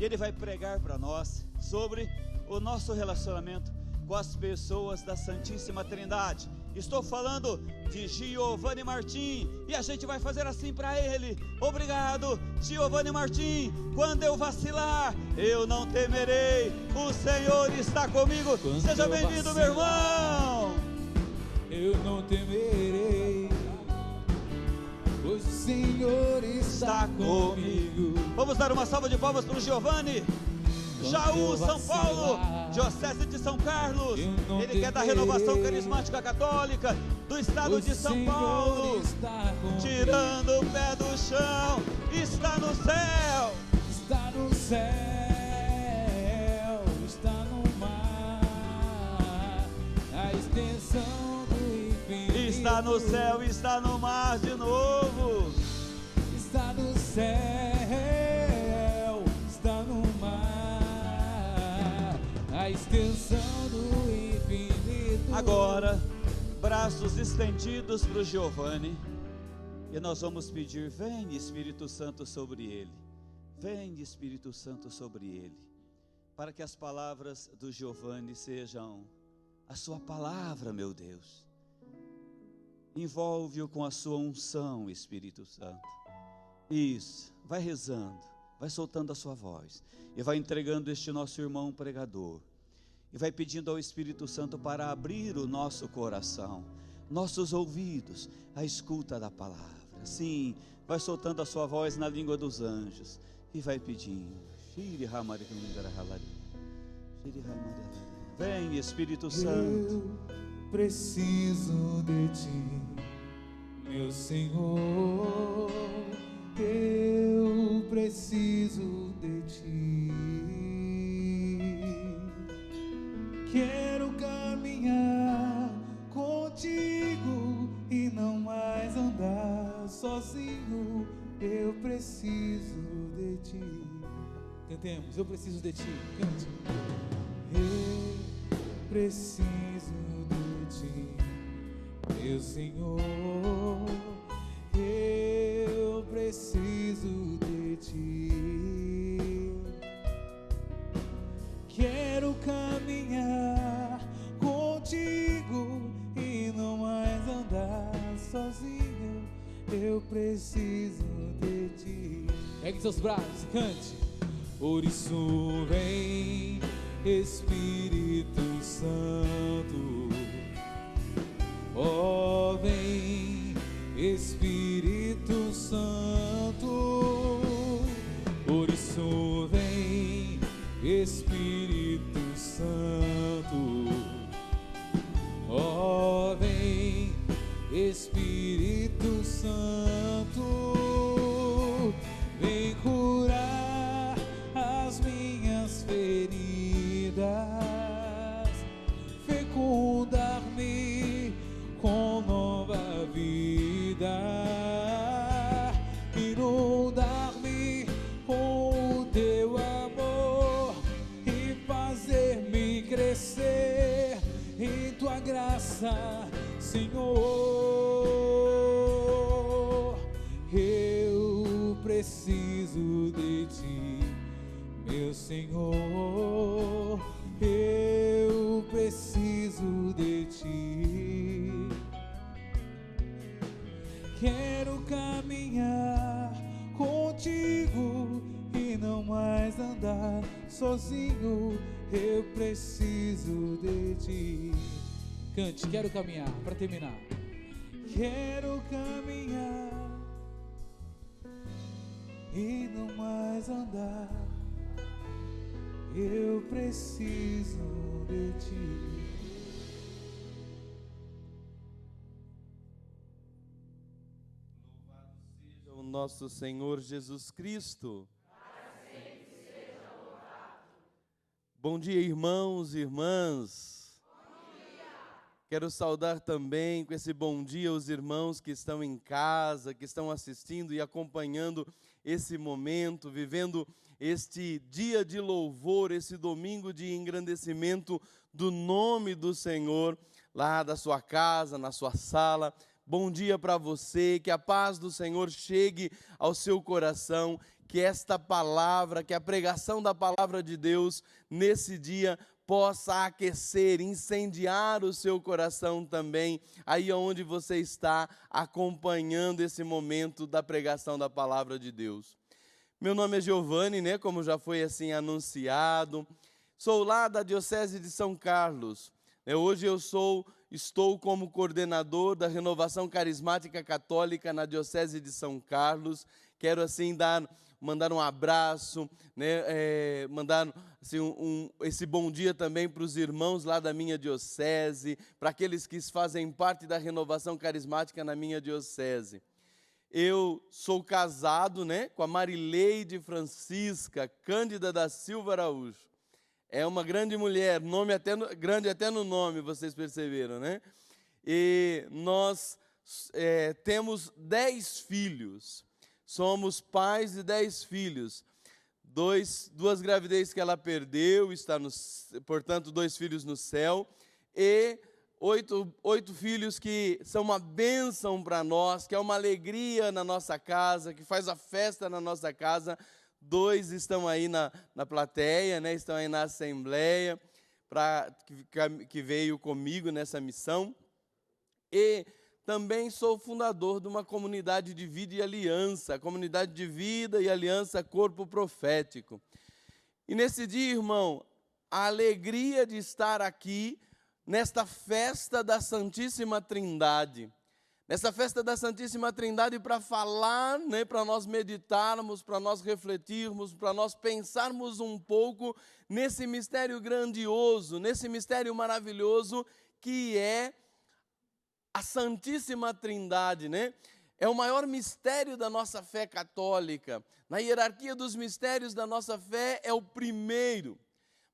que ele vai pregar para nós sobre o nosso relacionamento com as pessoas da Santíssima Trindade. Estou falando de Giovanni Martim, e a gente vai fazer assim para ele: obrigado, Giovanni Martim. Quando eu vacilar, eu não temerei, o Senhor está comigo. Quando seja bem-vindo, meu irmão. Eu não temerei, pois o Senhor está comigo. Vamos dar uma salva de palmas para o Giovanni. Jaú, São Paulo, Diocese de São Carlos. Ele quer da Renovação Carismática Católica do estado de São Paulo. Tirando o pé do chão, está no céu. Está no céu, está no mar, a extensão do infinito. Está no céu, está no mar de novo. Está no céu, está no mar, a extensão do infinito. Agora, braços estendidos para o Giovanni, e nós vamos pedir: vem Espírito Santo sobre ele, vem Espírito Santo sobre ele, para que as palavras do Giovanni sejam a sua palavra, meu Deus. Envolve-o com a sua unção, Espírito Santo. Isso, vai rezando, vai soltando a sua voz, e vai entregando este nosso irmão pregador, e vai pedindo ao Espírito Santo para abrir o nosso coração, nossos ouvidos, à escuta da palavra. Sim, vai soltando a sua voz na língua dos anjos, e vai pedindo: vem Espírito Santo. Eu preciso de ti, meu Senhor. Eu preciso de ti. Quero caminhar contigo e não mais andar sozinho. Eu preciso de ti. Cantemos: eu preciso de ti. Cante. Eu preciso de ti, meu Senhor. Eu preciso de ti. Quero caminhar contigo e não mais andar sozinho. Eu preciso de ti. Pegue seus braços e cante. Por isso vem Espírito Santo, ó, vem Espírito Santo. Por isso vem Espírito Santo, ó, vem Espírito Santo. Vem curar as minhas feridas, fecundar-me com nova vida, inundar-me com o teu amor e fazer-me crescer em tua graça, Senhor. Eu preciso de ti, meu Senhor. Eu preciso de ti. Quero caminhar contigo e não mais andar sozinho. Eu preciso de ti. Cante: quero caminhar, para terminar. Quero caminhar e não mais andar. Eu preciso de ti. Louvado seja o nosso Senhor Jesus Cristo. Bom dia, irmãos e irmãs. Quero saudar também com esse bom dia os irmãos que estão em casa, que estão assistindo e acompanhando esse momento, vivendo este dia de louvor, esse domingo de engrandecimento do nome do Senhor, lá da sua casa, na sua sala. Bom dia para você, que a paz do Senhor chegue ao seu coração, que esta palavra, que a pregação da palavra de Deus nesse dia possa aquecer, incendiar o seu coração também, aí onde você está acompanhando esse momento da pregação da palavra de Deus. Meu nome é Giovanni, né, como já foi assim anunciado, sou lá da Diocese de São Carlos. Hoje estou como coordenador da Renovação Carismática Católica na Diocese de São Carlos. Quero assim mandar um abraço, né, mandar assim, esse bom dia também para os irmãos lá da minha diocese, para aqueles que fazem parte da Renovação Carismática na minha diocese. Eu sou casado, né, com a Marileide Francisca Cândida da Silva Araújo. É uma grande mulher, grande até no nome, vocês perceberam, né? E nós temos 10 filhos. Somos pais de 10 filhos. Duas gravidezes que ela perdeu, portanto, 2 filhos no céu. E 8 filhos que são uma bênção para nós, que é uma alegria na nossa casa, que faz a festa na nossa casa. 2 estão aí na plateia, né? Estão aí na assembleia, que veio comigo nessa missão. E também sou fundador de uma comunidade de vida e aliança, comunidade de vida e aliança Corpo Profético. E nesse dia, irmão, a alegria de estar aqui nesta festa da Santíssima Trindade. Nessa festa da Santíssima Trindade para falar, né, para nós meditarmos, para nós refletirmos, para nós pensarmos um pouco nesse mistério grandioso, nesse mistério maravilhoso que é a Santíssima Trindade, né? É o maior mistério da nossa fé católica. Na hierarquia dos mistérios da nossa fé é o primeiro.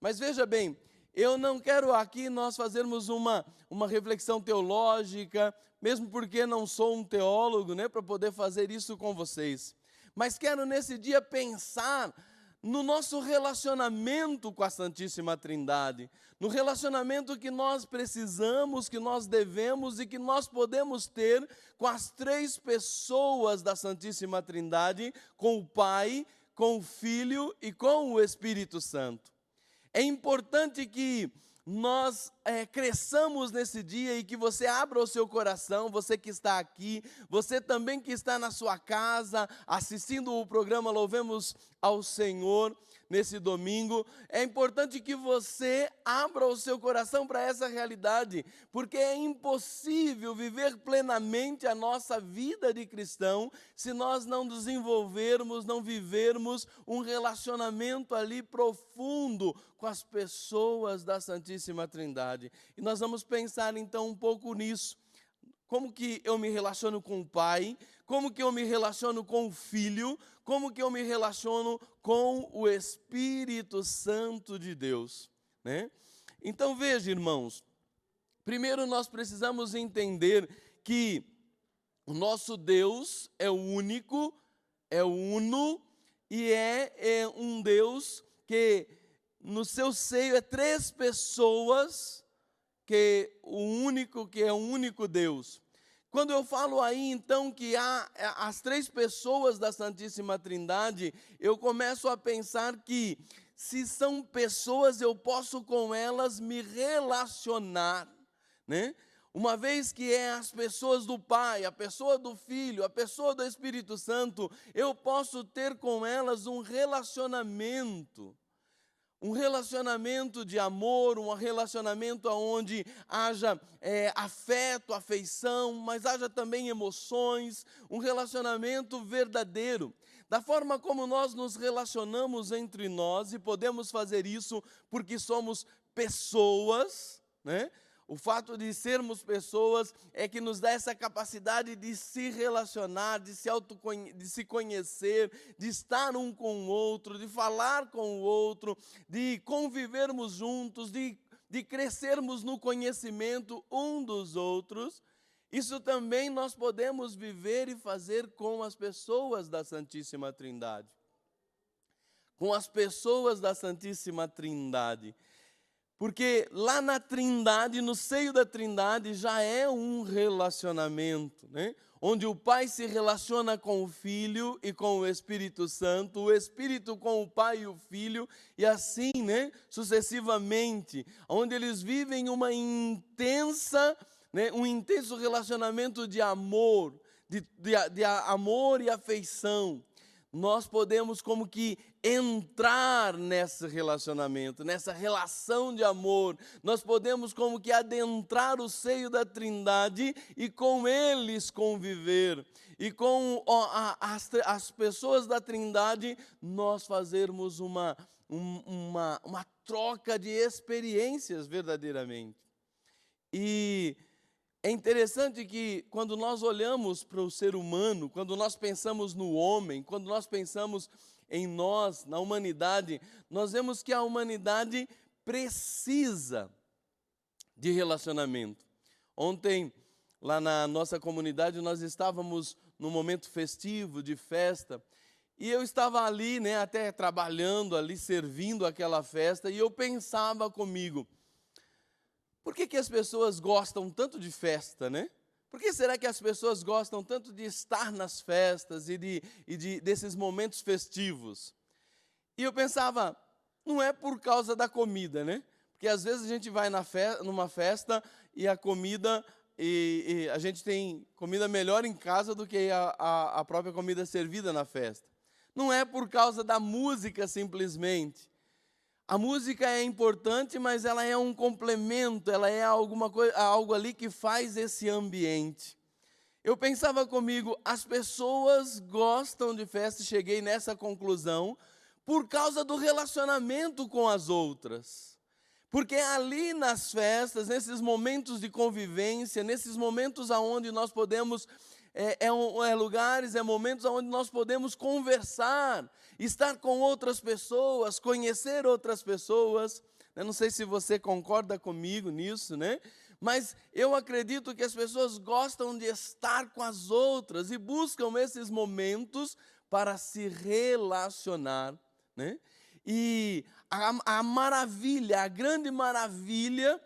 Mas veja bem, eu não quero aqui nós fazermos uma reflexão teológica, mesmo porque não sou um teólogo, né, para poder fazer isso com vocês. Mas quero nesse dia pensar no nosso relacionamento com a Santíssima Trindade, no relacionamento que nós precisamos, que nós devemos e que nós podemos ter com as 3 pessoas da Santíssima Trindade, com o Pai, com o Filho e com o Espírito Santo. É importante que nós cresçamos nesse dia e que você abra o seu coração, você que está aqui, você também que está na sua casa, assistindo o programa Louvemos ao Senhor nesse domingo. É importante que você abra o seu coração para essa realidade, porque é impossível viver plenamente a nossa vida de cristão se nós não desenvolvermos, não vivermos um relacionamento ali profundo com as pessoas da Santíssima Trindade. E nós vamos pensar então um pouco nisso. Como que eu me relaciono com o Pai? Como que eu me relaciono com o Filho? Como que eu me relaciono com o Espírito Santo de Deus, né? Então veja, irmãos, primeiro nós precisamos entender que o nosso Deus é o único, é o uno, e é um Deus que no seu seio é 3 pessoas, que é um único Deus. Quando eu falo aí, então, que há as 3 pessoas da Santíssima Trindade, eu começo a pensar que, se são pessoas, eu posso com elas me relacionar, né? Uma vez que é as pessoas do Pai, a pessoa do Filho, a pessoa do Espírito Santo, eu posso ter com elas um relacionamento de amor, um relacionamento onde haja afeto, afeição, mas haja também emoções, um relacionamento verdadeiro. Da forma como nós nos relacionamos entre nós, e podemos fazer isso porque somos pessoas, né? O fato de sermos pessoas é que nos dá essa capacidade de se relacionar, de se conhecer, de estar um com o outro, de falar com o outro, de convivermos juntos, de crescermos no conhecimento um dos outros. Isso também nós podemos viver e fazer com as pessoas da Santíssima Trindade. Com as pessoas da Santíssima Trindade. Porque lá na Trindade, no seio da Trindade, já é um relacionamento, né? onde o Pai se relaciona com o Filho e com o Espírito Santo, o Espírito com o Pai e o Filho, e assim, sucessivamente, onde eles vivem um intenso relacionamento de amor, de amor e afeição. Nós podemos como que entrar nesse relacionamento, nessa relação de amor. Nós podemos como que adentrar o seio da Trindade e com eles conviver. E com as pessoas da Trindade nós fazermos uma troca de experiências verdadeiramente. E é interessante que quando nós olhamos para o ser humano, quando nós pensamos no homem, quando nós pensamos em nós, na humanidade, nós vemos que a humanidade precisa de relacionamento. Ontem, lá na nossa comunidade, nós estávamos num momento festivo, de festa, e eu estava ali, até trabalhando ali, servindo aquela festa, e eu pensava comigo, por que as pessoas gostam tanto de festa, Por que será que as pessoas gostam tanto de estar nas festas e desses momentos festivos? E eu pensava, não é por causa da comida, Porque às vezes a gente vai numa festa e a comida, e a gente tem comida melhor em casa do que a própria comida servida na festa. Não é por causa da música simplesmente. A música é importante, mas ela é um complemento, ela é algo ali que faz esse ambiente. Eu pensava comigo, as pessoas gostam de festa, e cheguei nessa conclusão, por causa do relacionamento com as outras. Porque ali nas festas, nesses momentos de convivência, nesses momentos onde nós podemos, lugares, momentos onde nós podemos conversar, estar com outras pessoas, conhecer outras pessoas. Eu não sei se você concorda comigo nisso, Mas eu acredito que as pessoas gostam de estar com as outras e buscam esses momentos para se relacionar, E a maravilha, a grande maravilha,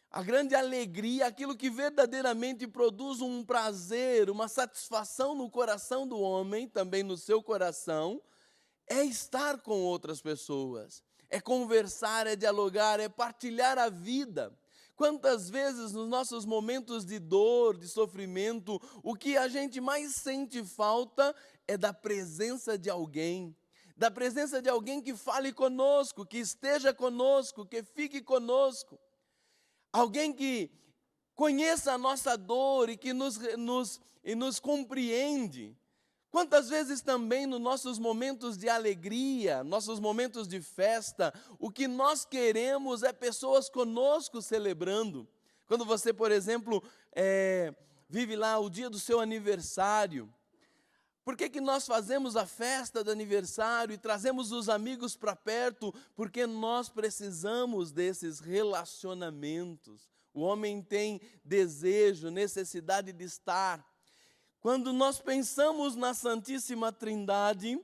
a grande alegria, aquilo que verdadeiramente produz um prazer, uma satisfação no coração do homem, também no seu coração, é estar com outras pessoas, é conversar, é dialogar, é partilhar a vida. Quantas vezes nos nossos momentos de dor, de sofrimento, o que a gente mais sente falta é da presença de alguém. Da presença de alguém que fale conosco, que esteja conosco, que fique conosco. Alguém que conheça a nossa dor e que nos compreende. Quantas vezes também nos nossos momentos de alegria, nossos momentos de festa, o que nós queremos é pessoas conosco celebrando. Quando você, por exemplo, vive lá o dia do seu aniversário, por que nós fazemos a festa do aniversário e trazemos os amigos para perto? Porque nós precisamos desses relacionamentos. O homem tem desejo, necessidade de estar. Quando nós pensamos na Santíssima Trindade,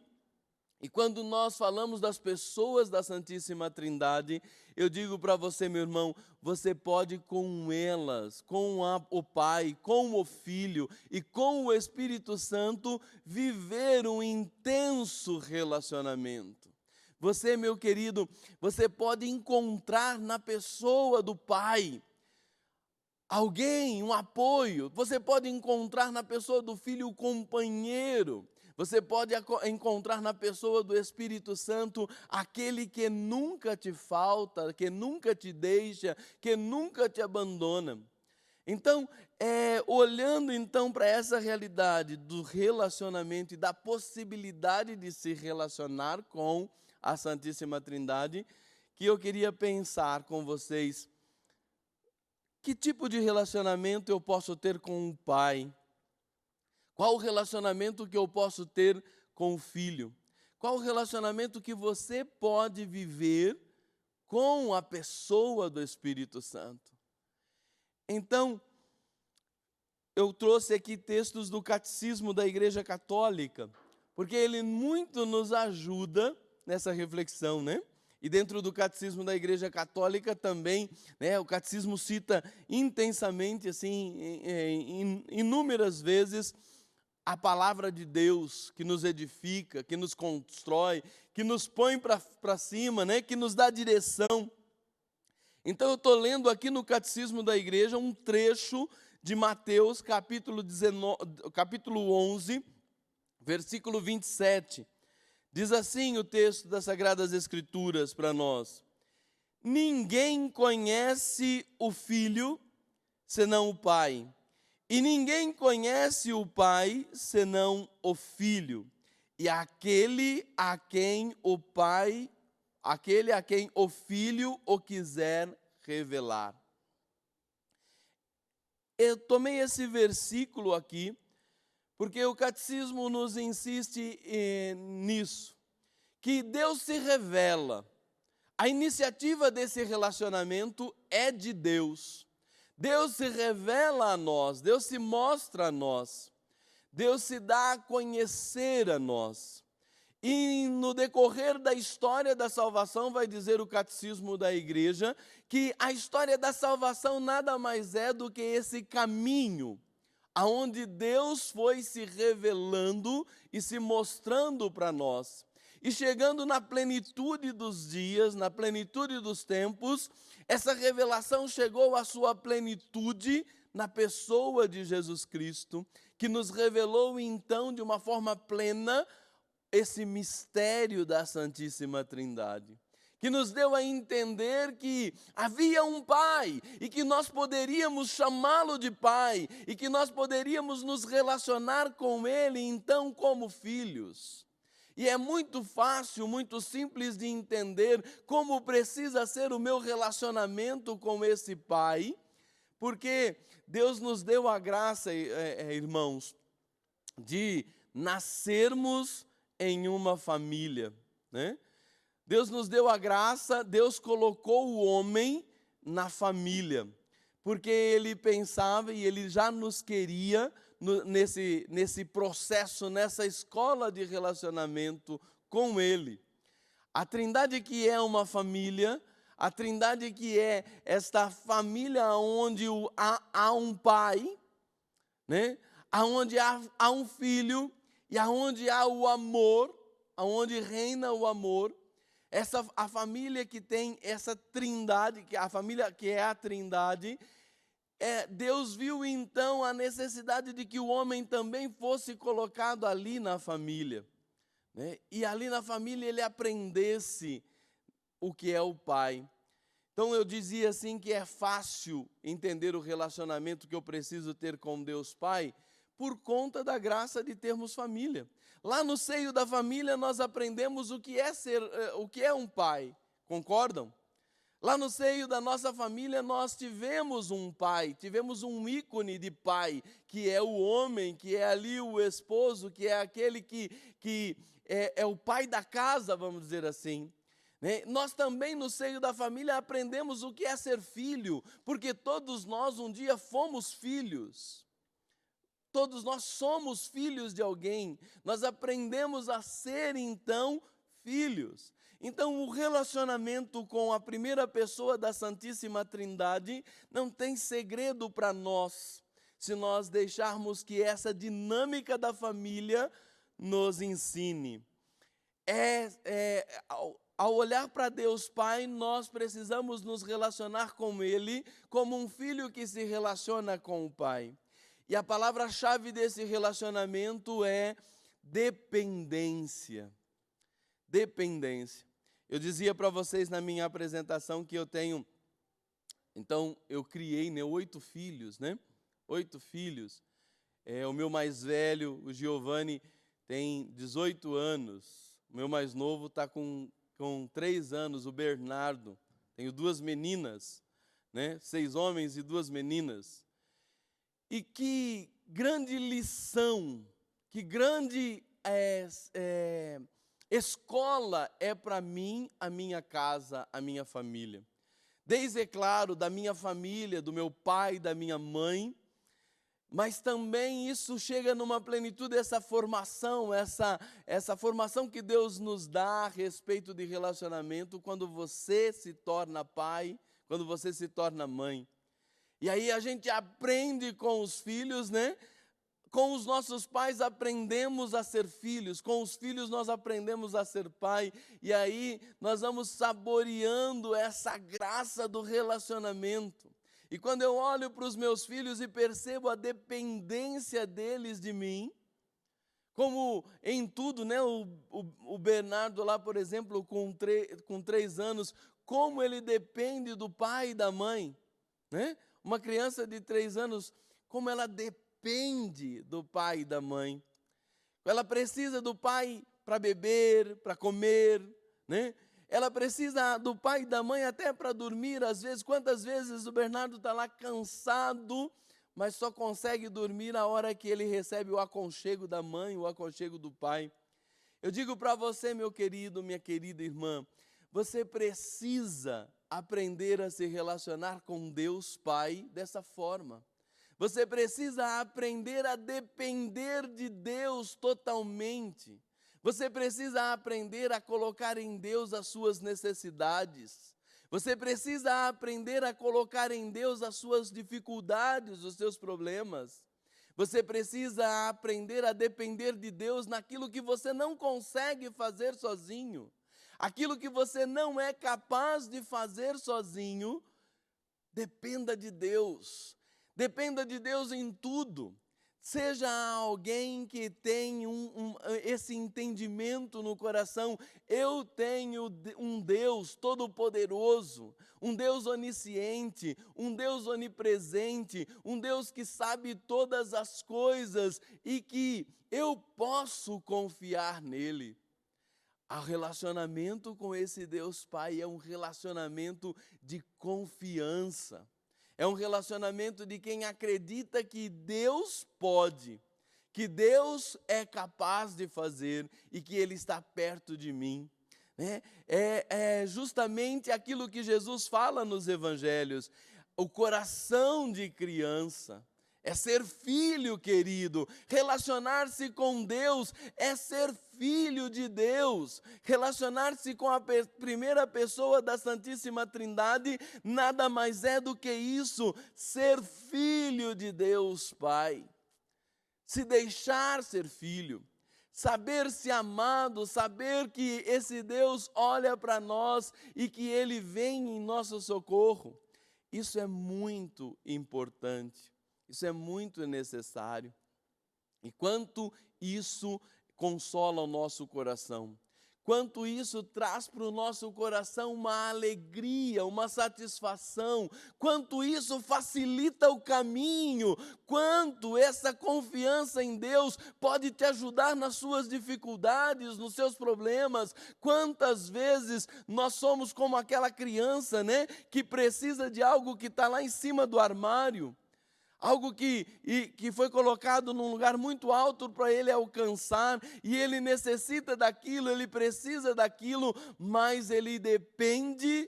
e quando nós falamos das pessoas da Santíssima Trindade, eu digo para você, meu irmão, você pode com elas, com o Pai, com o Filho e com o Espírito Santo, viver um intenso relacionamento. Você, meu querido, você pode encontrar na pessoa do Pai alguém, um apoio. Você pode encontrar na pessoa do Filho um companheiro. Você pode encontrar na pessoa do Espírito Santo aquele que nunca te falta, que nunca te deixa, que nunca te abandona. Então, olhando então para essa realidade do relacionamento e da possibilidade de se relacionar com a Santíssima Trindade, que eu queria pensar com vocês, que tipo de relacionamento eu posso ter com o Pai? Qual o relacionamento que eu posso ter com o Filho? Qual o relacionamento que você pode viver com a pessoa do Espírito Santo? Então, eu trouxe aqui textos do Catecismo da Igreja Católica, porque ele muito nos ajuda nessa reflexão, E dentro do Catecismo da Igreja Católica também, o Catecismo cita intensamente, assim, inúmeras vezes, a palavra de Deus que nos edifica, que nos constrói, que nos põe para cima, né? Que nos dá direção. Então eu estou lendo aqui no Catecismo da Igreja um trecho de Mateus, capítulo 11, versículo 27. Diz assim o texto das Sagradas Escrituras para nós: ninguém conhece o Filho senão o Pai, e ninguém conhece o Pai senão o Filho, e aquele a quem o Filho o quiser revelar. Eu tomei esse versículo aqui porque o catecismo nos insiste nisso, que Deus se revela. A iniciativa desse relacionamento é de Deus. Deus se revela a nós, Deus se mostra a nós, Deus se dá a conhecer a nós. E no decorrer da história da salvação, vai dizer o Catecismo da Igreja, que a história da salvação nada mais é do que esse caminho, aonde Deus foi se revelando e se mostrando para nós. E chegando na plenitude dos dias, na plenitude dos tempos, essa revelação chegou à sua plenitude na pessoa de Jesus Cristo, que nos revelou então de uma forma plena esse mistério da Santíssima Trindade, que nos deu a entender que havia um Pai e que nós poderíamos chamá-lo de Pai e que nós poderíamos nos relacionar com Ele então como filhos. E é muito fácil, muito simples de entender como precisa ser o meu relacionamento com esse Pai, porque Deus nos deu a graça, irmãos, de nascermos em uma família, né? Deus nos deu a graça, Deus colocou o homem na família, porque Ele pensava e Ele já nos queria nesse processo, nessa escola de relacionamento com Ele. A Trindade que é uma família, a Trindade que é esta família onde há um Pai, né? Onde há um Filho e aonde há o amor, aonde reina o amor. A família que tem essa trindade, a família que é a Trindade, Deus viu então a necessidade de que o homem também fosse colocado ali na família, né? E ali na família ele aprendesse o que é o Pai. Então eu dizia assim que é fácil entender o relacionamento que eu preciso ter com Deus Pai, por conta da graça de termos família. Lá no seio da família nós aprendemos o que é um pai, concordam? Lá no seio da nossa família nós tivemos um pai, tivemos um ícone de pai, que é o homem, que é ali o esposo, que é aquele que é o pai da casa, vamos dizer assim. Nós também no seio da família aprendemos o que é ser filho, porque todos nós um dia fomos filhos. Todos nós somos filhos de alguém, nós aprendemos a ser então filhos. Então o relacionamento com a primeira pessoa da Santíssima Trindade não tem segredo para nós, se nós deixarmos que essa dinâmica da família nos ensine. Ao olhar para Deus Pai, nós precisamos nos relacionar com Ele como um filho que se relaciona com o Pai. E a palavra-chave desse relacionamento é dependência. Dependência. Eu dizia para vocês na minha apresentação que eu criei 8 filhos, né? 8 filhos. O meu mais velho, o Giovanni, tem 18 anos. O meu mais novo está com 3 anos, o Bernardo. Tenho 2 meninas, né? 6 homens e 2 meninas. E que grande lição, que grande escola é para mim a minha casa, a minha família. Desde, é claro, da minha família, do meu pai, da minha mãe, mas também isso chega numa plenitude, essa formação que Deus nos dá a respeito de relacionamento, quando você se torna pai, quando você se torna mãe. E aí a gente aprende com os filhos, né? com os nossos pais aprendemos a ser filhos, com os filhos nós aprendemos a ser pai, e aí nós vamos saboreando essa graça do relacionamento. E quando eu olho para os meus filhos e percebo a dependência deles de mim, como em tudo, né? O Bernardo lá, por exemplo, com 3 anos, como ele depende do pai e da mãe, né? Uma criança de 3 anos, como ela depende do pai e da mãe. Ela precisa do pai para beber, para comer, né? Ela precisa do pai e da mãe até para dormir. Às vezes, quantas vezes o Bernardo está lá cansado, mas só consegue dormir na hora que ele recebe o aconchego da mãe, o aconchego do pai. Eu digo para você, meu querido, minha querida irmã, você precisa aprender a se relacionar com Deus Pai dessa forma. Você precisa aprender a depender de Deus totalmente. Você precisa aprender a colocar em Deus as suas necessidades. Você precisa aprender a colocar em Deus as suas dificuldades, os seus problemas. Você precisa aprender a depender de Deus naquilo que você não consegue fazer sozinho. Aquilo que você não é capaz de fazer sozinho, dependa de Deus. Dependa de Deus em tudo. Seja alguém que tem esse entendimento no coração. Eu tenho um Deus todo-poderoso, um Deus onisciente, um Deus onipresente, um Deus que sabe todas as coisas e que eu posso confiar nele. O relacionamento com esse Deus Pai é um relacionamento de confiança. É um relacionamento de quem acredita que Deus pode, que Deus é capaz de fazer e que Ele está perto de mim. É justamente aquilo que Jesus fala nos evangelhos, o coração de criança. É ser filho querido, relacionar-se com Deus é ser filho de Deus, relacionar-se com a primeira pessoa da Santíssima Trindade, nada mais é do que isso, ser filho de Deus Pai, se deixar ser filho, saber-se amado, saber que esse Deus olha para nós e que Ele vem em nosso socorro, isso é muito importante. Isso é muito necessário. E quanto isso consola o nosso coração, quanto isso traz para o nosso coração uma alegria, uma satisfação, quanto isso facilita o caminho, quanto essa confiança em Deus pode te ajudar nas suas dificuldades, nos seus problemas. Quantas vezes nós somos como aquela criança, né, que precisa de algo que está lá em cima do armário, algo que foi colocado num lugar muito alto para ele alcançar, e ele necessita daquilo, ele precisa daquilo, mas ele depende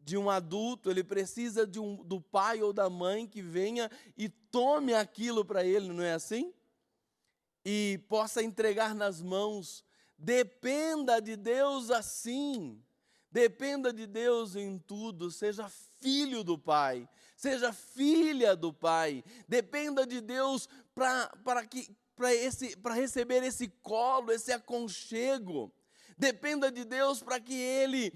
de um adulto, ele precisa do pai ou da mãe que venha e tome aquilo para ele, não é assim? E possa entregar nas mãos. Dependa de Deus assim, dependa de Deus em tudo, seja filho do Pai, seja filha do Pai, dependa de Deus para receber esse colo, esse aconchego, dependa de Deus para que Ele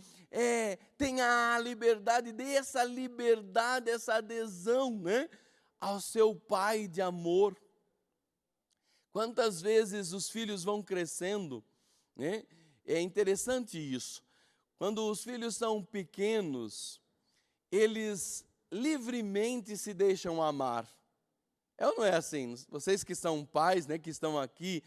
tenha a liberdade, dê essa liberdade, essa adesão, né, ao seu Pai de amor. Quantas vezes os filhos vão crescendo, né? É interessante isso. Quando os filhos são pequenos, eles livremente se deixam amar. É ou não é assim? Vocês que são pais, né, que estão aqui,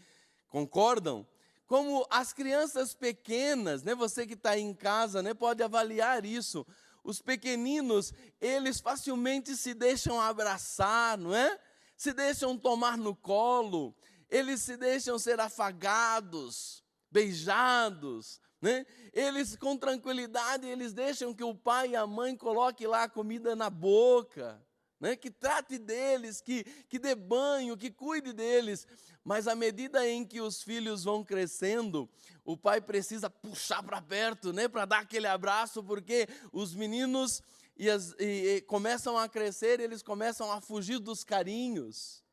concordam? Como as crianças pequenas, né, você que está aí em casa, né, pode avaliar isso. Os pequeninos, eles facilmente se deixam abraçar, não é? Se deixam tomar no colo, eles se deixam ser afagados, beijados, né? Eles com tranquilidade, eles deixam que o pai e a mãe coloquem lá a comida na boca, né? Que trate deles, que dê banho, que cuide deles. Mas à medida em que os filhos vão crescendo, o pai precisa puxar para perto, né? Para dar aquele abraço, porque os meninos começam a crescer, eles começam a fugir dos carinhos.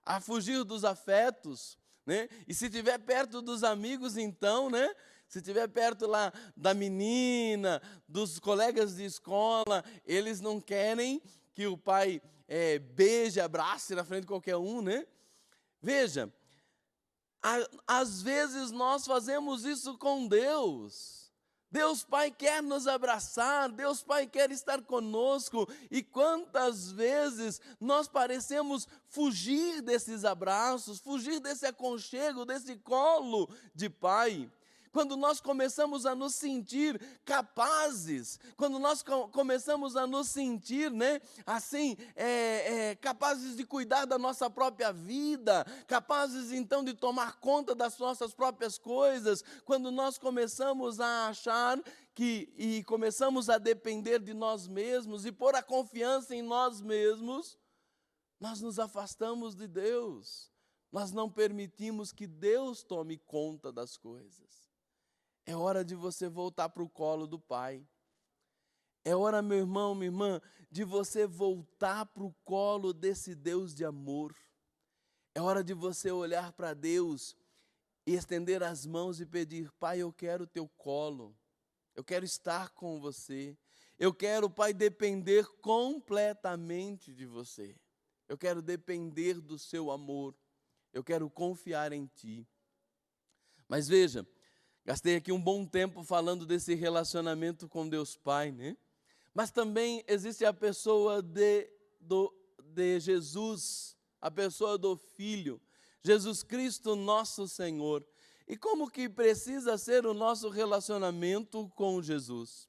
a fugir dos afetos, né? E se estiver perto dos amigos, então, né? Se estiver perto lá da menina, dos colegas de escola, eles não querem que o pai beije, abrace na frente de qualquer um, né? Veja, às vezes nós fazemos isso com Deus. Deus Pai quer nos abraçar, Deus Pai quer estar conosco, e quantas vezes nós parecemos fugir desses abraços, fugir desse aconchego, desse colo de Pai. Quando nós começamos a nos sentir capazes, quando nós começamos a nos sentir, né, assim, capazes de cuidar da nossa própria vida, capazes então de tomar conta das nossas próprias coisas, quando nós começamos a achar e começamos a depender de nós mesmos e pôr a confiança em nós mesmos, nós nos afastamos de Deus, nós não permitimos que Deus tome conta das coisas. É hora de você voltar para o colo do Pai. É hora, meu irmão, minha irmã, de você voltar para o colo desse Deus de amor. É hora de você olhar para Deus e estender as mãos e pedir: Pai, eu quero o teu colo. Eu quero estar com você. Eu quero, Pai, depender completamente de você. Eu quero depender do seu amor. Eu quero confiar em Ti. Mas veja, gastei aqui um bom tempo falando desse relacionamento com Deus Pai, né? Mas também existe a pessoa de Jesus, a pessoa do Filho, Jesus Cristo, nosso Senhor. E como que precisa ser o nosso relacionamento com Jesus?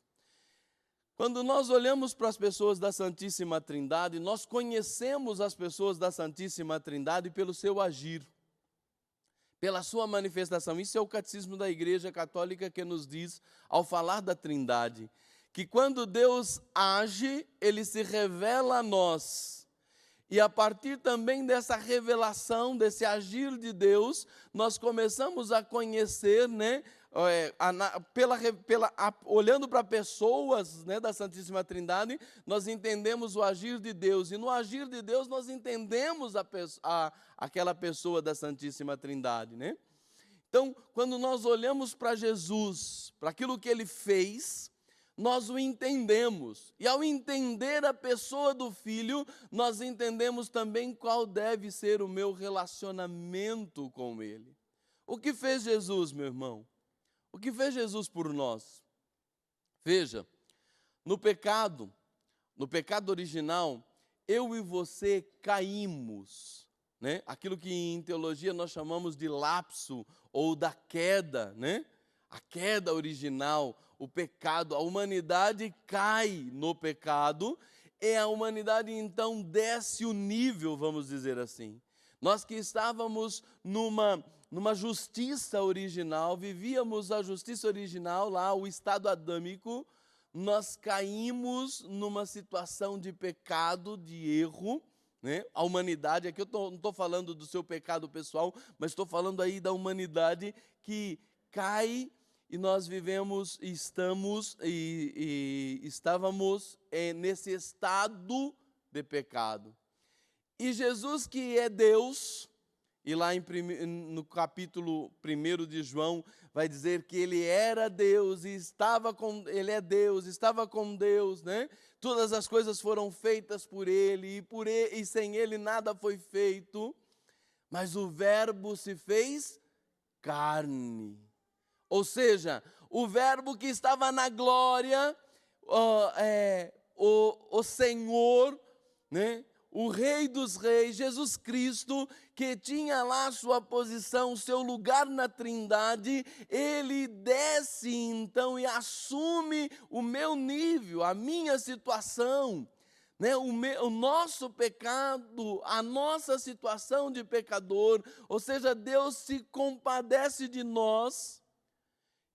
Quando nós olhamos para as pessoas da Santíssima Trindade, nós conhecemos as pessoas da Santíssima Trindade pelo seu agir, pela sua manifestação. Isso é o catecismo da Igreja Católica que nos diz, ao falar da Trindade, que quando Deus age, Ele se revela a nós. E a partir também dessa revelação, desse agir de Deus, nós começamos a conhecer, né, olhando para pessoas, né, da Santíssima Trindade, nós entendemos o agir de Deus. E no agir de Deus nós entendemos aquela pessoa da Santíssima Trindade, né? Então, quando nós olhamos para Jesus, para aquilo que Ele fez, nós o entendemos. E ao entender a pessoa do Filho, nós entendemos também qual deve ser o meu relacionamento com Ele. O que fez Jesus, meu irmão? O que fez Jesus por nós? Veja, no pecado original, eu e você caímos, né? Aquilo que em teologia nós chamamos de lapso ou da queda, né? A queda original, o pecado, a humanidade cai no pecado e a humanidade então desce o nível, vamos dizer assim. Nós que estávamos numa justiça original, vivíamos a justiça original lá, o estado adâmico, nós caímos numa situação de pecado, de erro, né? A humanidade, aqui eu não estou falando do seu pecado pessoal, mas estou falando aí da humanidade que cai e nós vivemos, estávamos nesse estado de pecado. E Jesus, que é Deus, e lá no capítulo 1 de João, vai dizer que Ele era Deus, Ele é Deus, estava com Deus, né? Todas as coisas foram feitas por Ele, e sem Ele nada foi feito, mas o Verbo se fez carne. Ou seja, o Verbo que estava na glória, o Senhor, né? O Rei dos Reis, Jesus Cristo, que tinha lá sua posição, seu lugar na Trindade, Ele desce então e assume o meu nível, a minha situação, né? O nosso pecado, a nossa situação de pecador. Ou seja, Deus se compadece de nós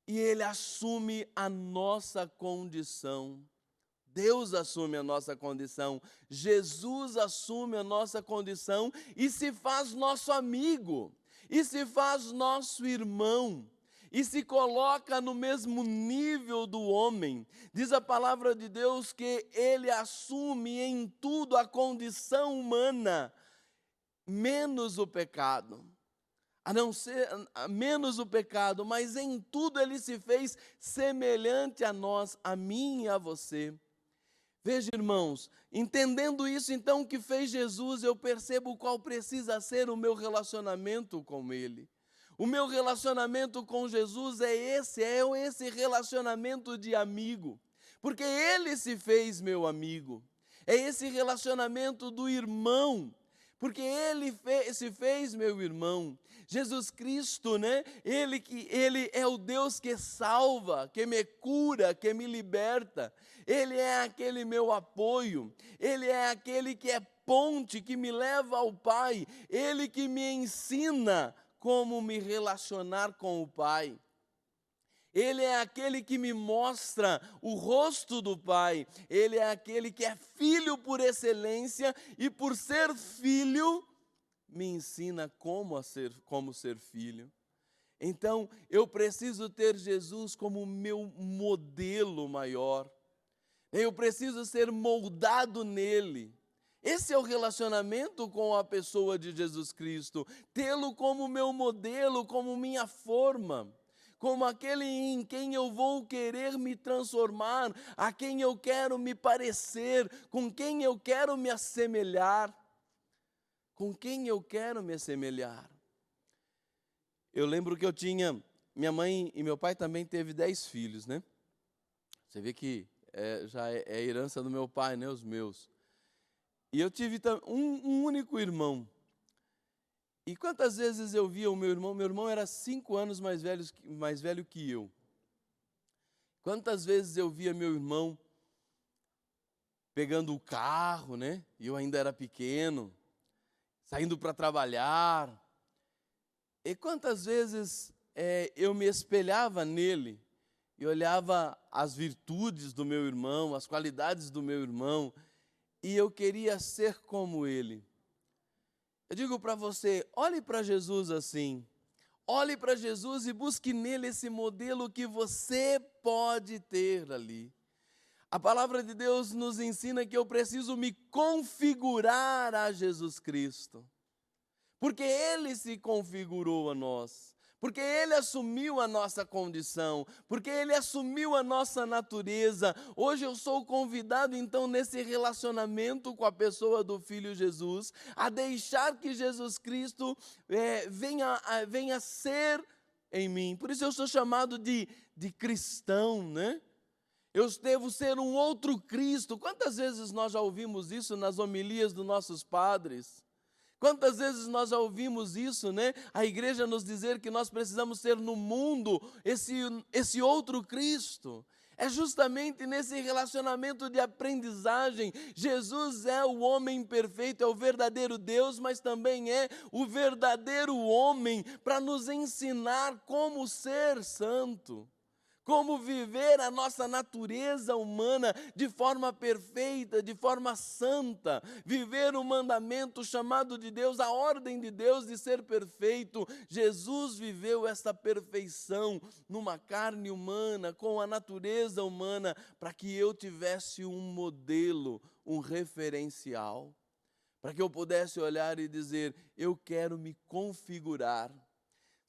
e Ele assume a nossa condição. Deus assume a nossa condição, Jesus assume a nossa condição e se faz nosso amigo, e se faz nosso irmão, e se coloca no mesmo nível do homem. Diz a palavra de Deus que Ele assume em tudo a condição humana, menos o pecado. Menos o pecado, mas em tudo ele se fez semelhante a nós, a mim e a você. Veja, irmãos, entendendo isso então que fez Jesus, eu percebo qual precisa ser o meu relacionamento com Ele. O meu relacionamento com Jesus é esse relacionamento de amigo, porque Ele se fez meu amigo. É esse relacionamento do irmão, porque Ele se fez meu irmão. Jesus Cristo, né? Ele é o Deus que salva, que me cura, que me liberta. Ele é aquele meu apoio. Ele é aquele que é ponte, que me leva ao Pai. Ele que me ensina como me relacionar com o Pai. Ele é aquele que me mostra o rosto do Pai. Ele é aquele que é filho por excelência e por ser filho, me ensina como ser filho. Então, eu preciso ter Jesus como meu modelo maior. Eu preciso ser moldado nele. Esse é o relacionamento com a pessoa de Jesus Cristo. Tê-lo como meu modelo, como minha forma. Como aquele em quem eu vou querer me transformar, a quem eu quero me parecer, com quem eu quero me assemelhar. Com quem eu quero me assemelhar. Eu lembro que eu tinha, minha mãe e meu pai também teve 10 filhos, né? Você vê que já é herança do meu pai, né? Os meus. E eu tive um único irmão. E quantas vezes eu via o meu irmão era 5 anos mais velho que eu. Quantas vezes eu via meu irmão pegando o carro, né? E eu ainda era pequeno, saindo para trabalhar. E quantas vezes eu me espelhava nele e olhava as virtudes do meu irmão, as qualidades do meu irmão, e eu queria ser como ele. Eu digo para você, olhe para Jesus assim. Olhe para Jesus e busque nele esse modelo que você pode ter ali. A palavra de Deus nos ensina que eu preciso me configurar a Jesus Cristo. Porque Ele se configurou a nós. Porque Ele assumiu a nossa condição. Porque Ele assumiu a nossa natureza. Hoje eu sou convidado então nesse relacionamento com a pessoa do Filho Jesus, a deixar que Jesus Cristo venha ser em mim. Por isso eu sou chamado de cristão, né? Eu devo ser um outro Cristo. Quantas vezes nós já ouvimos isso nas homilias dos nossos padres? Quantas vezes nós já ouvimos isso, né? A igreja nos dizer que nós precisamos ser no mundo esse outro Cristo. É justamente nesse relacionamento de aprendizagem. Jesus é o homem perfeito, é o verdadeiro Deus, mas também é o verdadeiro homem para nos ensinar como ser santo. Como viver a nossa natureza humana de forma perfeita, de forma santa. Viver o mandamento chamado de Deus, a ordem de Deus de ser perfeito. Jesus viveu essa perfeição numa carne humana, com a natureza humana, para que eu tivesse um modelo, um referencial. Para que eu pudesse olhar e dizer, eu quero me configurar.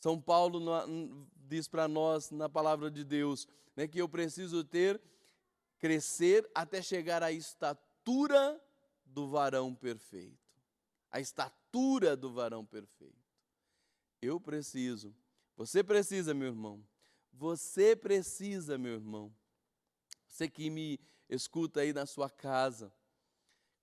São Paulo diz para nós na palavra de Deus, né, que eu preciso crescer até chegar à estatura do varão perfeito. A estatura do varão perfeito. Eu preciso, você precisa, meu irmão. Você precisa, meu irmão. Você que me escuta aí na sua casa,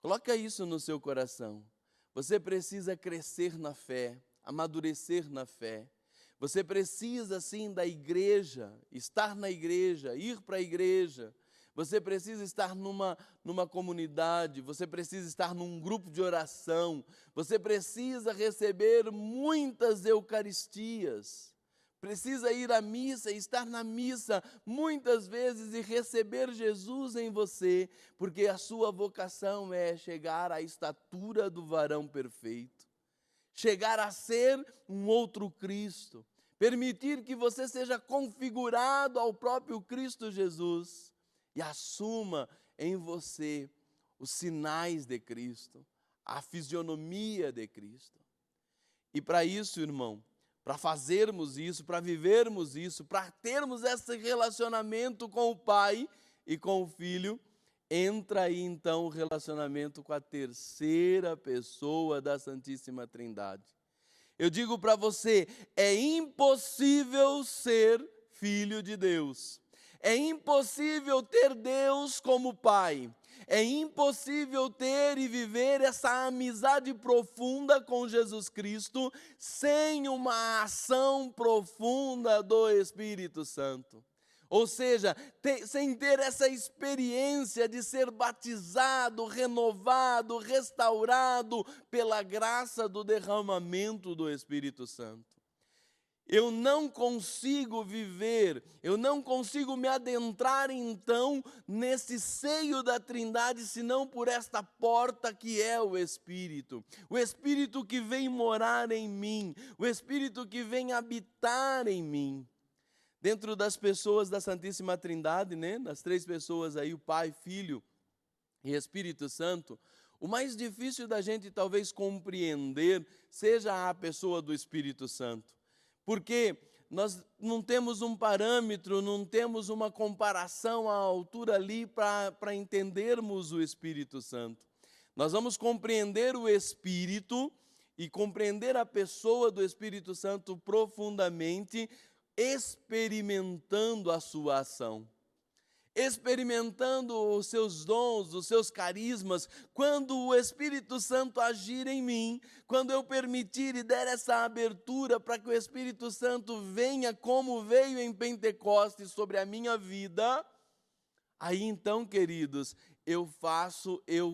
coloca isso no seu coração. Você precisa crescer na fé, amadurecer na fé. Você precisa, sim, da igreja, estar na igreja, ir para a igreja. Você precisa estar numa comunidade, você precisa estar num grupo de oração. Você precisa receber muitas eucaristias. Precisa ir à missa, estar na missa muitas vezes e receber Jesus em você, porque a sua vocação é chegar à estatura do varão perfeito. Chegar a ser um outro Cristo, permitir que você seja configurado ao próprio Cristo Jesus e assuma em você os sinais de Cristo, a fisionomia de Cristo. E para isso, irmão, para fazermos isso, para vivermos isso, para termos esse relacionamento com o Pai e com o Filho, entra aí então o relacionamento com a terceira pessoa da Santíssima Trindade. Eu digo para você, é impossível ser filho de Deus. É impossível ter Deus como Pai. É impossível ter e viver essa amizade profunda com Jesus Cristo sem uma ação profunda do Espírito Santo. Ou seja, sem ter essa experiência de ser batizado, renovado, restaurado pela graça do derramamento do Espírito Santo. Eu não consigo viver, eu não consigo me adentrar então nesse seio da Trindade, senão por esta porta que é o Espírito. O Espírito que vem morar em mim, o Espírito que vem habitar em mim. Dentro das pessoas da Santíssima Trindade, né, das três pessoas aí, o Pai, Filho e Espírito Santo, o mais difícil da gente talvez compreender seja a pessoa do Espírito Santo. Porque nós não temos um parâmetro, não temos uma comparação à altura ali para entendermos o Espírito Santo. Nós vamos compreender o Espírito e compreender a pessoa do Espírito Santo profundamente, experimentando a sua ação, experimentando os seus dons, os seus carismas. Quando o Espírito Santo agir em mim, quando eu permitir e der essa abertura para que o Espírito Santo venha como veio em Pentecostes sobre a minha vida, aí então, queridos, eu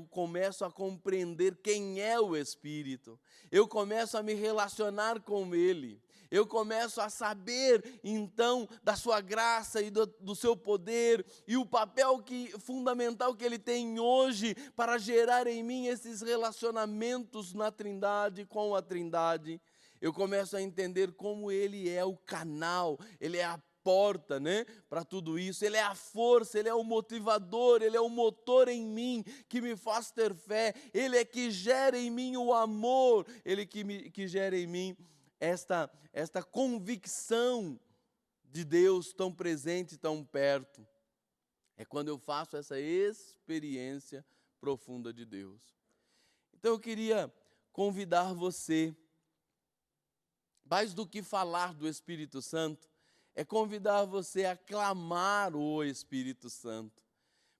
começo a compreender quem é o Espírito, eu começo a me relacionar com Ele. Eu começo a saber, então, da sua graça e do seu poder e o papel fundamental que Ele tem hoje para gerar em mim esses relacionamentos na Trindade, com a Trindade. Eu começo a entender como Ele é o canal, Ele é a porta, né, para tudo isso. Ele é a força, Ele é o motivador, Ele é o motor em mim que me faz ter fé. Ele é que gera em mim o amor, Ele que gera em mim esta convicção de Deus tão presente, tão perto. É quando eu faço essa experiência profunda de Deus. Então eu queria convidar você, mais do que falar do Espírito Santo, é convidar você a clamar o Espírito Santo.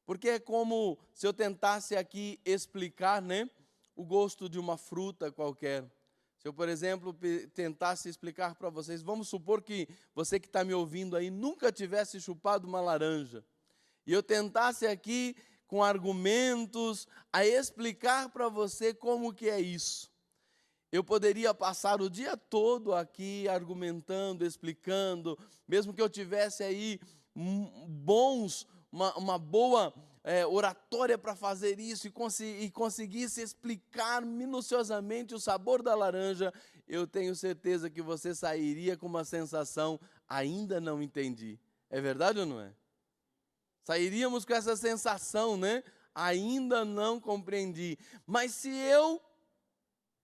Porque é como se eu tentasse aqui explicar, né, o gosto de uma fruta qualquer. Se eu, por exemplo, tentasse explicar para vocês, vamos supor que você que está me ouvindo aí nunca tivesse chupado uma laranja, e eu tentasse aqui, com argumentos, a explicar para você como que é isso. Eu poderia passar o dia todo aqui argumentando, explicando, mesmo que eu tivesse aí uma boa oratória para fazer isso e conseguisse explicar minuciosamente o sabor da laranja, eu tenho certeza que você sairia com uma sensação, ainda não entendi. É verdade ou não é? Sairíamos com essa sensação, né? Ainda não compreendi. Mas se eu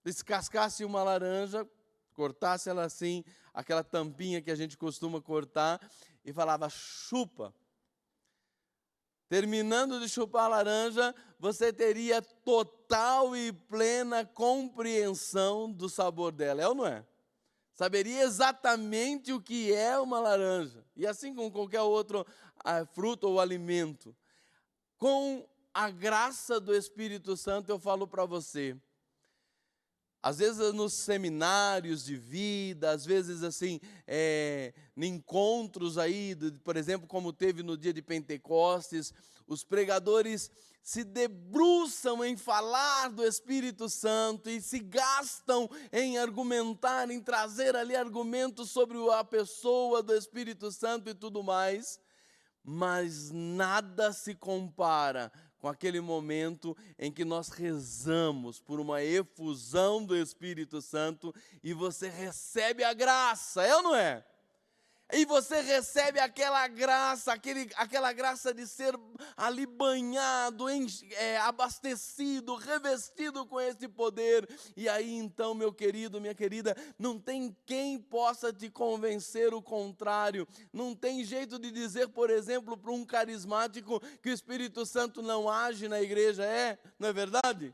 descascasse uma laranja, cortasse ela assim, aquela tampinha que a gente costuma cortar, e falava, chupa. Terminando de chupar a laranja, você teria total e plena compreensão do sabor dela, é ou não é? Saberia exatamente o que é uma laranja, e assim com qualquer outro fruto ou alimento. Com a graça do Espírito Santo, eu falo para você, às vezes nos seminários de vida, às vezes assim, em encontros aí, por exemplo, como teve no dia de Pentecostes, os pregadores se debruçam em falar do Espírito Santo e se gastam em argumentar, em trazer ali argumentos sobre a pessoa do Espírito Santo e tudo mais, mas nada se compara com aquele momento em que nós rezamos por uma efusão do Espírito Santo e você recebe a graça, é ou não é? E você recebe aquela graça, aquela graça de ser ali banhado, abastecido, revestido com esse poder. E aí então, meu querido, minha querida, não tem quem possa te convencer o contrário. Não tem jeito de dizer, por exemplo, para um carismático que o Espírito Santo não age na igreja. Não é verdade?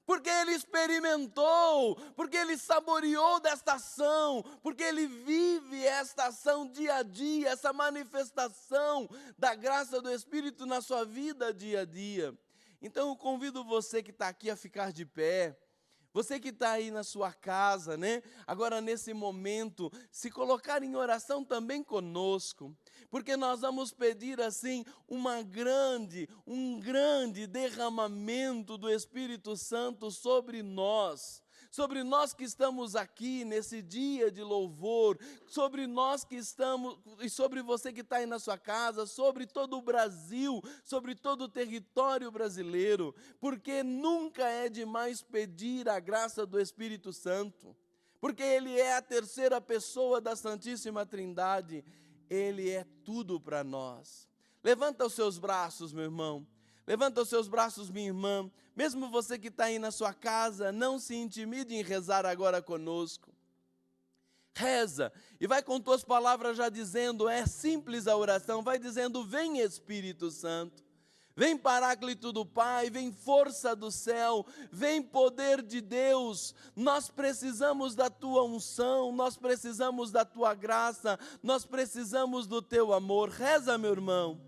Porque ele experimentou, porque ele saboreou desta ação, porque ele vive esta ação dia a dia, essa manifestação da graça do Espírito na sua vida dia a dia. Então eu convido você que está aqui a ficar de pé, você que está aí na sua casa, né? Agora nesse momento, se colocar em oração também conosco, porque nós vamos pedir assim um grande derramamento do Espírito Santo sobre nós que estamos aqui nesse dia de louvor, sobre nós que estamos, e sobre você que está aí na sua casa, sobre todo o Brasil, sobre todo o território brasileiro, porque nunca é demais pedir a graça do Espírito Santo, porque Ele é a terceira pessoa da Santíssima Trindade. Ele é tudo para nós. Levanta os seus braços, meu irmão. Levanta os seus braços, minha irmã. Mesmo você que está aí na sua casa, não se intimide em rezar agora conosco. Reza e vai com tuas palavras já dizendo, é simples a oração, vai dizendo, vem Espírito Santo. Vem Paráclito do Pai, vem força do céu, vem poder de Deus. Nós precisamos da tua unção, nós precisamos da tua graça, nós precisamos do teu amor. Reza, meu irmão.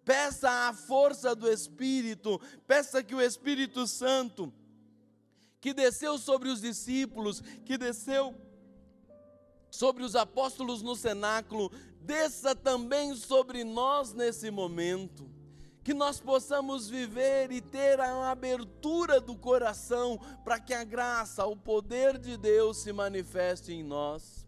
Peça a força do Espírito, peça que o Espírito Santo, que desceu sobre os discípulos, que desceu sobre os apóstolos no cenáculo, desça também sobre nós nesse momento. Que nós possamos viver e ter a abertura do coração para que a graça, o poder de Deus se manifeste em nós.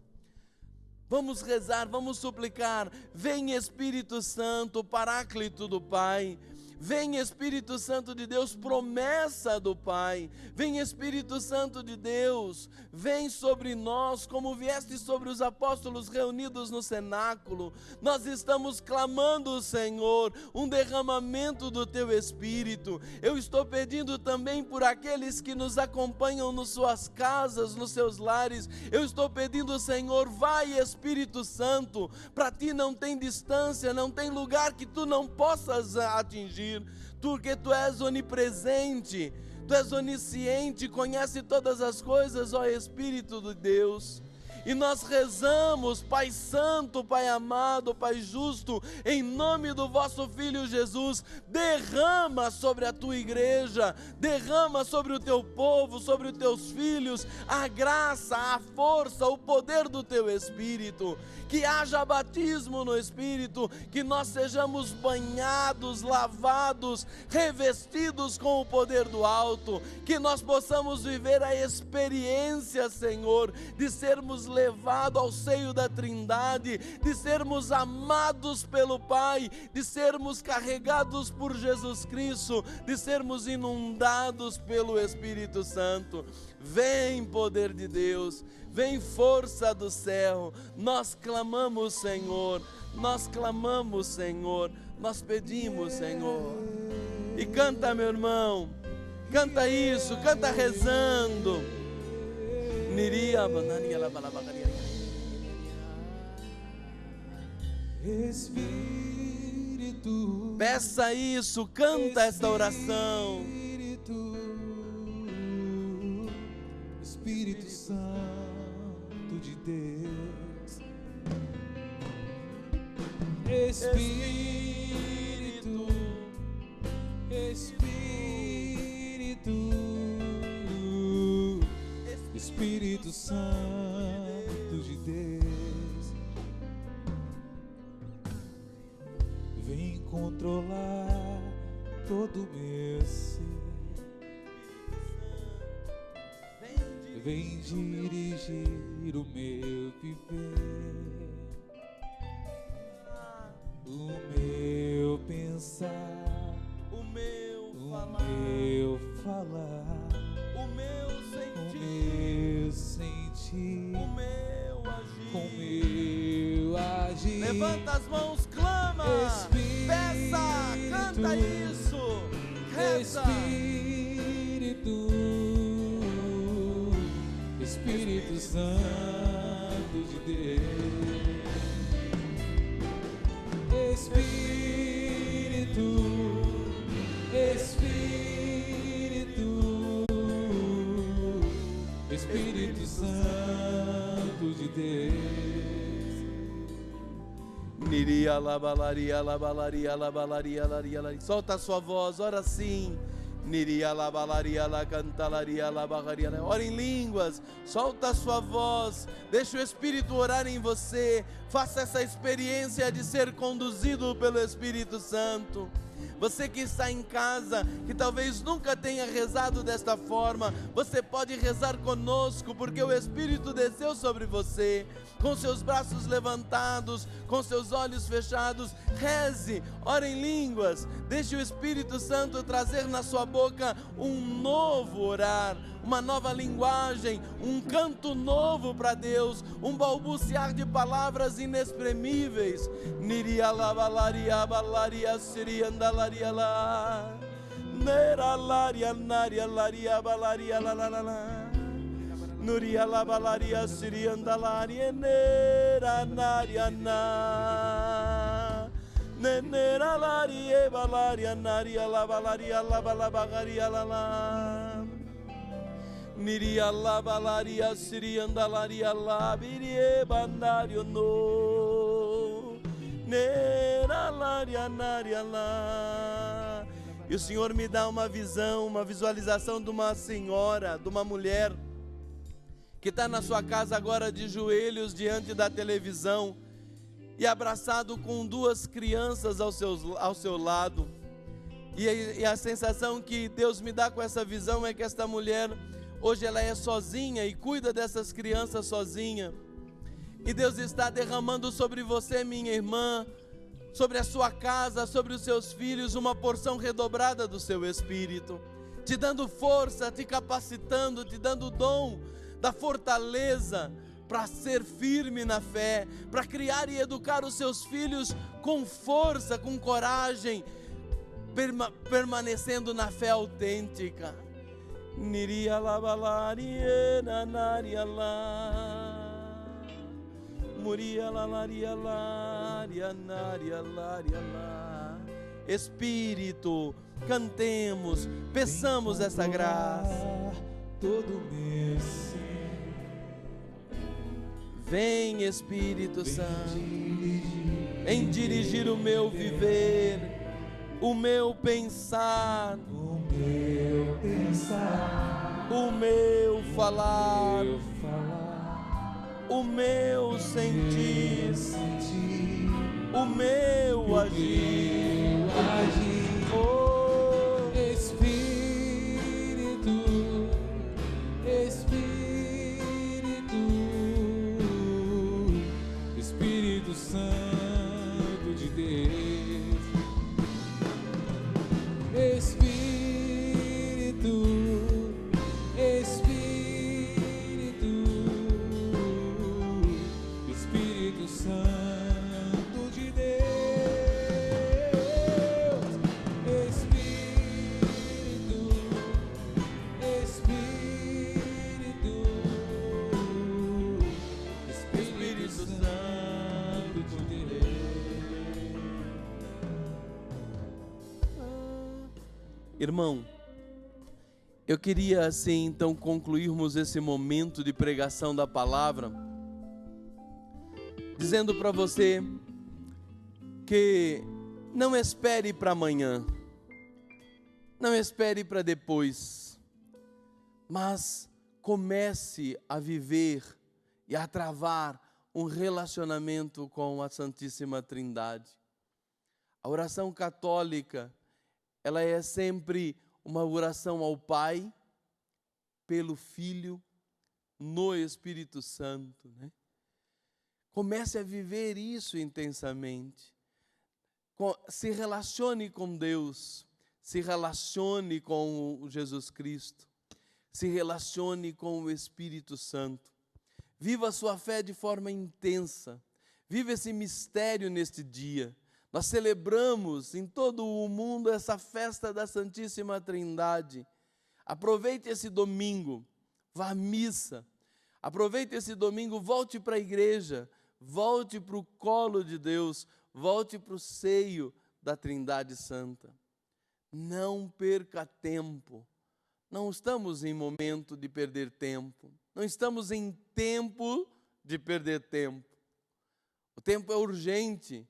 Vamos rezar, vamos suplicar, vem Espírito Santo, Paráclito do Pai. Vem Espírito Santo de Deus, promessa do Pai. Vem Espírito Santo de Deus, vem sobre nós, como vieste sobre os apóstolos reunidos no cenáculo. Nós estamos clamando, Senhor, um derramamento do Teu Espírito. Eu estou pedindo também por aqueles que nos acompanham nas suas casas, nos seus lares. Eu estou pedindo, Senhor, vai Espírito Santo. Para Ti não tem distância, não tem lugar que Tu não possas atingir. Porque Tu és onipresente, Tu és onisciente, conhece todas as coisas, ó Espírito de Deus. E nós rezamos, Pai Santo, Pai amado, Pai justo, em nome do vosso Filho Jesus, derrama sobre a Tua igreja, derrama sobre o Teu povo, sobre os Teus filhos, a graça, a força, o poder do Teu Espírito. Que haja batismo no Espírito, que nós sejamos banhados, lavados, revestidos com o poder do alto, que nós possamos viver a experiência, Senhor, de sermos levados ao seio da Trindade, de sermos amados pelo Pai, de sermos carregados por Jesus Cristo, de sermos inundados pelo Espírito Santo. Vem, poder de Deus, vem, força do céu. Nós clamamos, Senhor, nós clamamos, Senhor, nós pedimos, Senhor. E canta, meu irmão, canta isso, canta rezando. Espírito, peça isso, canta esta oração. Espírito Santo de Deus, Espírito, Espírito, Espírito Santo de Deus, vem controlar todo o meu ser. Vem dirigir o meu viver, o meu pensar, O meu falar, o meu sentir, o meu agir, o meu agir. Levanta as mãos, clama, peça, canta isso, reza. Espírito Santo de Deus, Espírito Santo de Deus. Niria labalaria, labalaria, labalaria, laria. Solta a sua voz, ora assim. Niria labalaria, la cantalaria, labalaria. Ora em línguas, solta a sua voz, deixa o Espírito orar em você. Faça essa experiência de ser conduzido pelo Espírito Santo. Você que está em casa, que talvez nunca tenha rezado desta forma, você pode rezar conosco, porque o Espírito desceu sobre você, com seus braços levantados, com seus olhos fechados. Reze, ore em línguas, deixe o Espírito Santo trazer na sua boca um novo orar, uma nova linguagem, um canto novo para Deus, um balbuciar de palavras inexprimíveis. Niria labalaria, balaria, siriandalaria lá. Nera laria, naria, laria, balaria, la la la la. Nuria labalaria, siriandalaria, nera, naria, na. Nenera laria, balaria, naria, labalaria, labalabagaria, la la. Niria labalaria, siriandalaria, labirie, bandario, no. Nera laria, naria, la. E o Senhor me dá uma visão, uma visualização de uma senhora, de uma mulher que está na sua casa agora de joelhos diante da televisão e abraçado com duas crianças ao seu lado. E a sensação que Deus me dá com essa visão é que esta mulher, hoje ela é sozinha e cuida dessas crianças sozinha. E Deus está derramando sobre você, minha irmã, sobre a sua casa, sobre os seus filhos, uma porção redobrada do seu Espírito, te dando força, te capacitando, te dando o dom da fortaleza para ser firme na fé, para criar e educar os seus filhos com força, com coragem, permanecendo na fé autêntica. Niria labalaria, naria lá. Muria laria laria, naria laria lá. Espírito, cantemos, peçamos essa graça. Todo meu ser. Vem, Espírito Santo, em dirigir o meu viver, o meu pensar, o meu falar, o meu sentir, o meu agir. Oh, Espírito Santo de Deus, Espírito Santo de Deus, Espírito Santo de Deus. Irmão, eu queria assim então concluirmos esse momento de pregação da palavra, dizendo para você que não espere para amanhã, não espere para depois, mas comece a viver e a travar um relacionamento com a Santíssima Trindade. A oração católica, ela é sempre uma oração ao Pai, pelo Filho, no Espírito Santo, né? Comece a viver isso intensamente. Se relacione com Deus, se relacione com Jesus Cristo, se relacione com o Espírito Santo. Viva a sua fé de forma intensa, Vive esse mistério neste dia. Nós celebramos em todo o mundo essa festa da Santíssima Trindade. Aproveite esse domingo, vá à missa. Aproveite esse domingo, volte para a igreja, volte para o colo de Deus, volte para o seio da Trindade Santa. Não perca tempo. Não estamos em momento de perder tempo. Não estamos em tempo de perder tempo. O tempo é urgente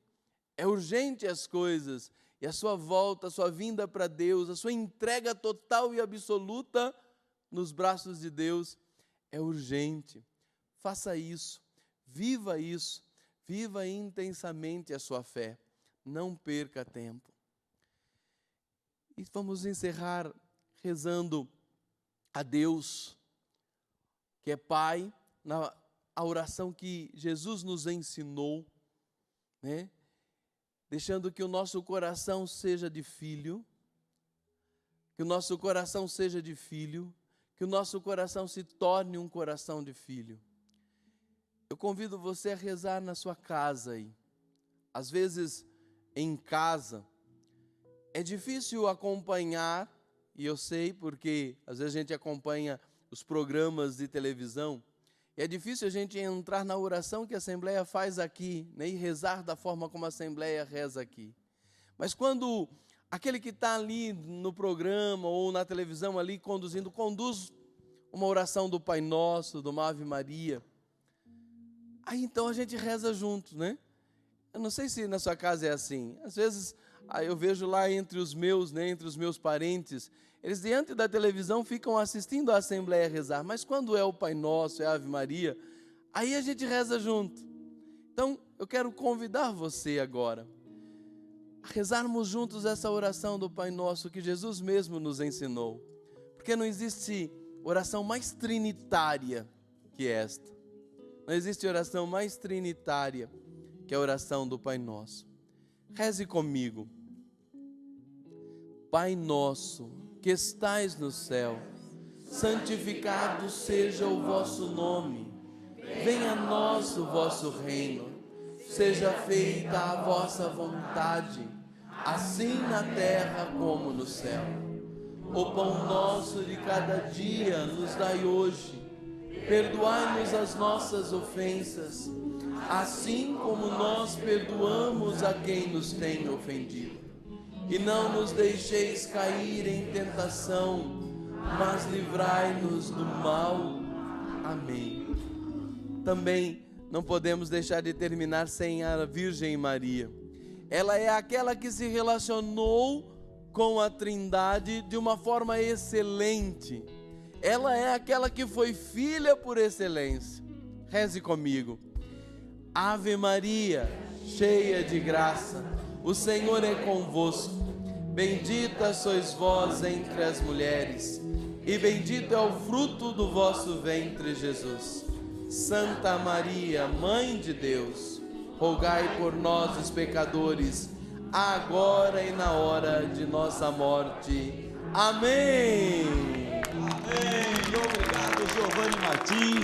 as coisas. E a sua volta, a sua vinda para Deus, a sua entrega total e absoluta nos braços de Deus é urgente. Faça isso, viva intensamente a sua fé. Não perca tempo. E vamos encerrar rezando a Deus, que é Pai, a oração que Jesus nos ensinou, né? Deixando que o nosso coração seja de filho, que o nosso coração seja de filho, que o nosso coração se torne um coração de filho. Eu convido você a rezar na sua casa aí. Às vezes, em casa, é difícil acompanhar, e eu sei porque às vezes a gente acompanha os programas de televisão, e é difícil a gente entrar na oração que a Assembleia faz aqui, né, e rezar da forma como a Assembleia reza aqui. Mas quando aquele que está ali no programa ou na televisão ali conduz uma oração do Pai Nosso, do uma Ave Maria, aí então a gente reza junto, né? Eu não sei se na sua casa é assim. Às vezes eu vejo lá entre os meus parentes, eles diante da televisão ficam assistindo a Assembleia rezar, mas quando é o Pai Nosso, é a Ave Maria, aí a gente reza junto. Então, eu quero convidar você agora a rezarmos juntos essa oração do Pai Nosso que Jesus mesmo nos ensinou. Porque não existe oração mais trinitária que esta. Não existe oração mais trinitária que a oração do Pai Nosso. Reze comigo. Pai nosso, que estais no céu, santificado seja o vosso nome. Venha a nós o vosso reino. Seja feita a vossa vontade, assim na terra como no céu. O pão nosso de cada dia nos dai hoje. Perdoai-nos as nossas ofensas, assim como nós perdoamos a quem nos tem ofendido. E não nos deixeis cair em tentação, mas livrai-nos do mal. Amém. Também não podemos deixar de terminar sem a Virgem Maria. Ela é aquela que se relacionou com a Trindade de uma forma excelente. Ela é aquela que foi filha por excelência. Reze comigo. Ave Maria, cheia de graça, o Senhor é convosco. Bendita sois vós entre as mulheres, e bendito é o fruto do vosso ventre, Jesus. Santa Maria, Mãe de Deus, rogai por nós, os pecadores, agora e na hora de nossa morte. Amém. Amém. Obrigado, Giovanni Martins.